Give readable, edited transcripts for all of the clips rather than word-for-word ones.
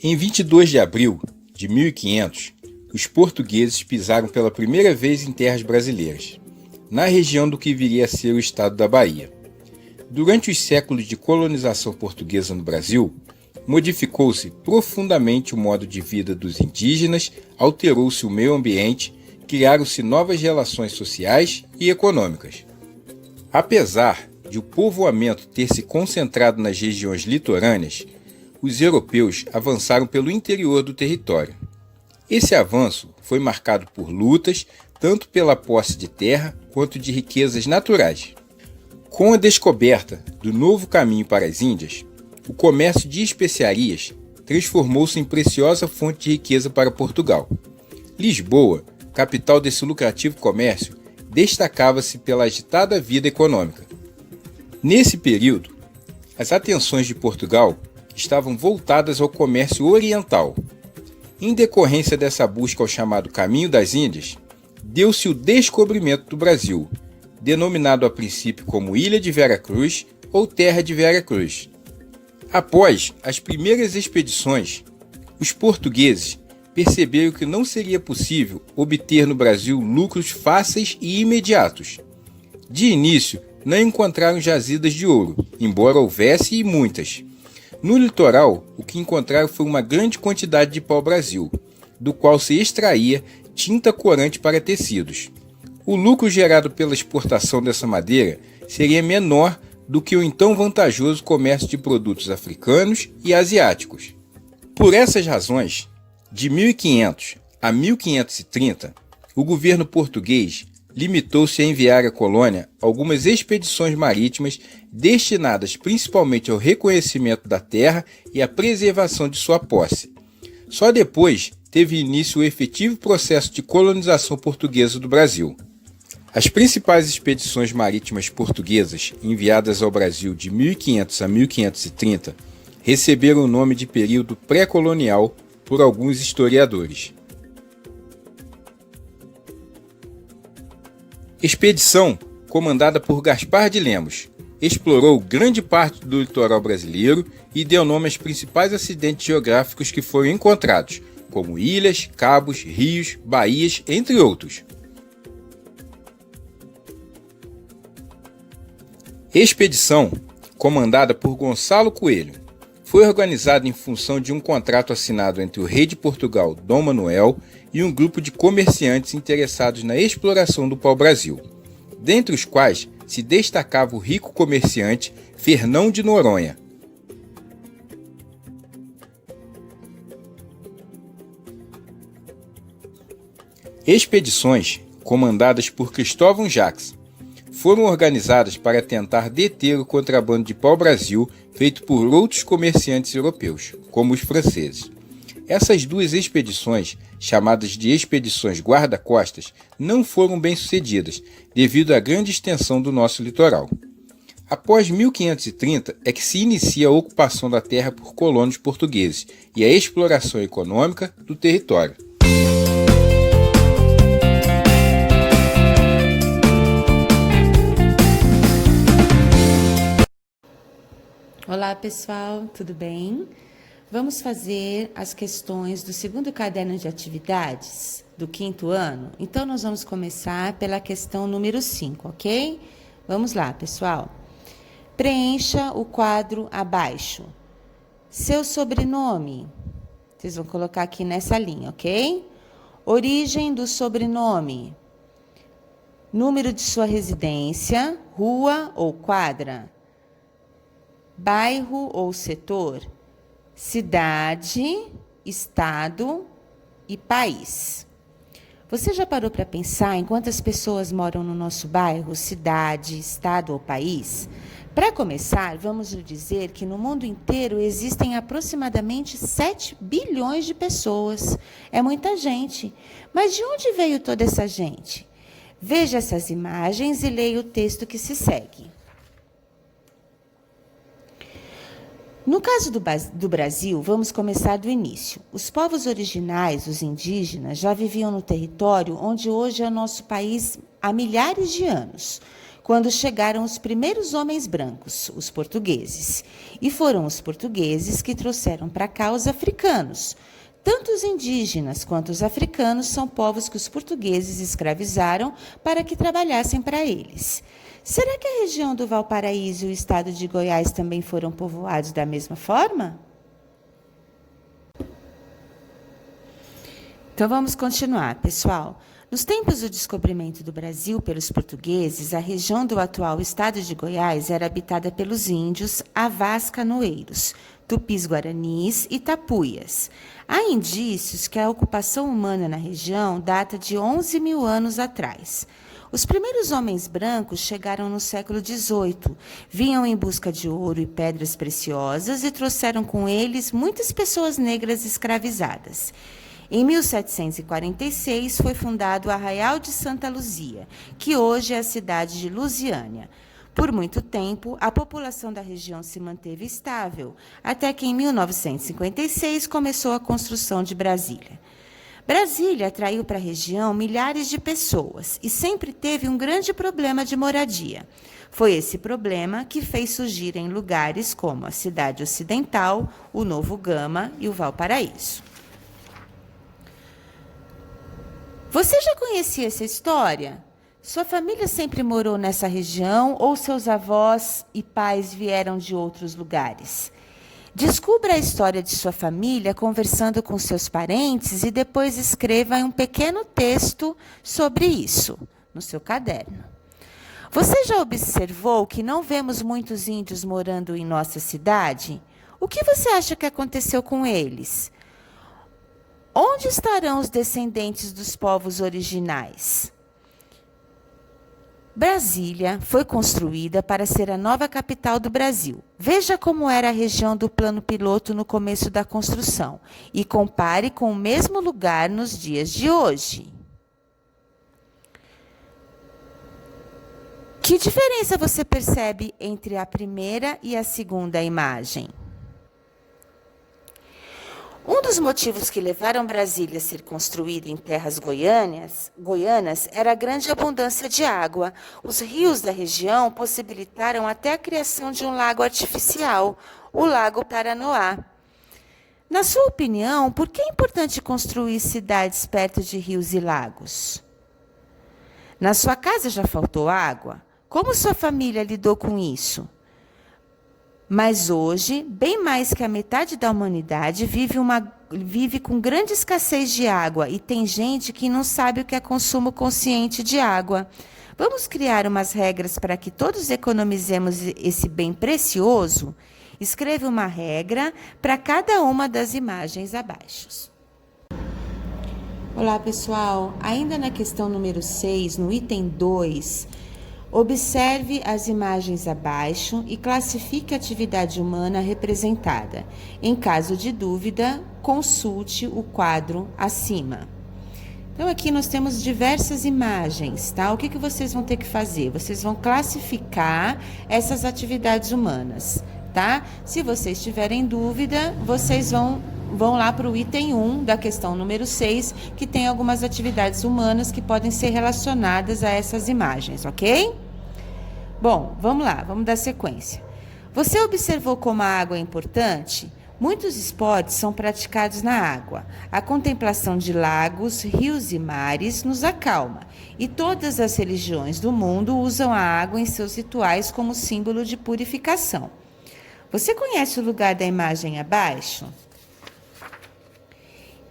Em 22 de abril de 1500, os portugueses pisaram pela primeira vez em terras brasileiras, na região do que viria a ser o estado da Bahia. Durante os séculos de colonização portuguesa no Brasil, modificou-se profundamente o modo de vida dos indígenas, alterou-se o meio ambiente, criaram-se novas relações sociais e econômicas. Apesar de o povoamento ter se concentrado nas regiões litorâneas, os europeus avançaram pelo interior do território. Esse avanço foi marcado por lutas, tanto pela posse de terra quanto de riquezas naturais. Com a descoberta do novo caminho para as Índias, o comércio de especiarias transformou-se em preciosa fonte de riqueza para Portugal. Lisboa, capital desse lucrativo comércio, destacava-se pela agitada vida econômica. Nesse período, as atenções de Portugal estavam voltadas ao comércio oriental. Em decorrência dessa busca ao chamado Caminho das Índias, deu-se o descobrimento do Brasil, denominado a princípio como Ilha de Vera Cruz ou Terra de Vera Cruz. Após as primeiras expedições, os portugueses perceberam que não seria possível obter no Brasil lucros fáceis e imediatos. De início, não encontraram jazidas de ouro, embora houvesse e muitas. No litoral, o que encontraram foi uma grande quantidade de pau-brasil, do qual se extraía tinta corante para tecidos. O lucro gerado pela exportação dessa madeira seria menor do que o então vantajoso comércio de produtos africanos e asiáticos. Por essas razões, de 1500 a 1530, o governo português limitou-se a enviar à colônia algumas expedições marítimas destinadas principalmente ao reconhecimento da terra e à preservação de sua posse. Só depois teve início o efetivo processo de colonização portuguesa do Brasil. As principais expedições marítimas portuguesas enviadas ao Brasil de 1500 a 1530 receberam o nome de período pré-colonial por alguns historiadores. Expedição comandada por Gaspar de Lemos explorou grande parte do litoral brasileiro e deu nome aos principais acidentes geográficos que foram encontrados, como ilhas, cabos, rios, baías, entre outros. Expedição comandada por Gonçalo Coelho foi organizada em função de um contrato assinado entre o rei de Portugal, Dom Manuel, e um grupo de comerciantes interessados na exploração do pau-brasil, dentre os quais se destacava o rico comerciante Fernão de Noronha. Expedições comandadas por Cristóvão Jacques foram organizadas para tentar deter o contrabando de pau-brasil feito por outros comerciantes europeus, como os franceses. Essas duas expedições, chamadas de expedições guarda-costas, não foram bem-sucedidas, devido à grande extensão do nosso litoral. Após 1530 é que se inicia a ocupação da terra por colonos portugueses e a exploração econômica do território. Olá pessoal, tudo bem? Vamos fazer as questões do segundo caderno de atividades do 5º ano? Então nós vamos começar pela questão número 5, ok? Vamos lá, pessoal. Preencha o quadro abaixo. Seu sobrenome. Vocês vão colocar aqui nessa linha, ok? Origem do sobrenome. Número de sua residência, rua ou quadra. Bairro ou setor, cidade, estado e país. Você já parou para pensar em quantas pessoas moram no nosso bairro, cidade, estado ou país? Para começar, vamos lhe dizer que no mundo inteiro existem aproximadamente 7 bilhões de pessoas. É muita gente. Mas de onde veio toda essa gente? Veja essas imagens e leia o texto que se segue. No caso do Brasil, vamos começar do início. Os povos originais, os indígenas, já viviam no território onde hoje é o nosso país há milhares de anos. quando chegaram os primeiros homens brancos, os portugueses. E foram os portugueses que trouxeram para cá os africanos. Tanto os indígenas quanto os africanos são povos que os portugueses escravizaram para que trabalhassem para eles. Será que a região do Valparaíso e o estado de Goiás também foram povoados da mesma forma? Então vamos continuar, pessoal. Nos tempos do descobrimento do Brasil pelos portugueses, a região do atual estado de Goiás era habitada pelos índios avascanoeiros, tupis-guaranis e tapuias. Há indícios que a ocupação humana na região data de 11 mil anos atrás. Os primeiros homens brancos chegaram no século XVIII, vinham em busca de ouro e pedras preciosas e trouxeram com eles muitas pessoas negras escravizadas. Em 1746, foi fundado o Arraial de Santa Luzia, que hoje é a cidade de Lusiânia. Por muito tempo, a população da região se manteve estável, até que em 1956 começou a construção de Brasília. Brasília atraiu para a região milhares de pessoas e sempre teve um grande problema de moradia. Foi esse problema que fez surgir em lugares como a Cidade Ocidental, o Novo Gama e o Valparaíso. Você já conhecia essa história? Sua família sempre morou nessa região ou seus avós e pais vieram de outros lugares? Descubra a história de sua família conversando com seus parentes e depois escreva um pequeno texto sobre isso no seu caderno. Você já observou que não vemos muitos índios morando em nossa cidade? O que você acha que aconteceu com eles? Onde estarão os descendentes dos povos originais? Brasília foi construída para ser a nova capital do Brasil. Veja como era a região do plano piloto no começo da construção e compare com o mesmo lugar nos dias de hoje. Que diferença você percebe entre a primeira e a segunda imagem? Um dos motivos que levaram Brasília a ser construída em terras goianas era a grande abundância de água. Os rios da região possibilitaram até a criação de um lago artificial, o Lago Paranoá. Na sua opinião, por que é importante construir cidades perto de rios e lagos? Na sua casa já faltou água? Como sua família lidou com isso? Mas hoje, bem mais que a metade da humanidade vive com grande escassez de água e tem gente que não sabe o que é consumo consciente de água. Vamos criar umas regras para que todos economizemos esse bem precioso? Escreva uma regra para cada uma das imagens abaixo. Olá, pessoal. Ainda na questão número 6, no item 2, observe as imagens abaixo e classifique a atividade humana representada. Em caso de dúvida, consulte o quadro acima. Então, aqui nós temos diversas imagens, tá? O que vocês vão ter que fazer? Vocês vão classificar essas atividades humanas, tá? Se vocês tiverem dúvida, vocês vão lá para o item 1 da questão número 6, que tem algumas atividades humanas que podem ser relacionadas a essas imagens, ok? Bom, vamos lá, vamos dar sequência. Você observou como a água é importante? Muitos esportes são praticados na água. A contemplação de lagos, rios e mares nos acalma. E todas as religiões do mundo usam a água em seus rituais como símbolo de purificação. Você conhece o lugar da imagem abaixo?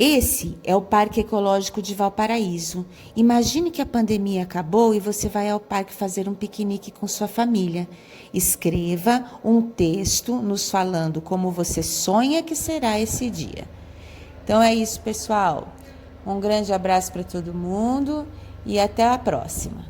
Esse é o Parque Ecológico de Valparaíso. Imagine que a pandemia acabou e você vai ao parque fazer um piquenique com sua família. Escreva um texto nos falando como você sonha que será esse dia. Então é isso, pessoal. Um grande abraço para todo mundo e até a próxima.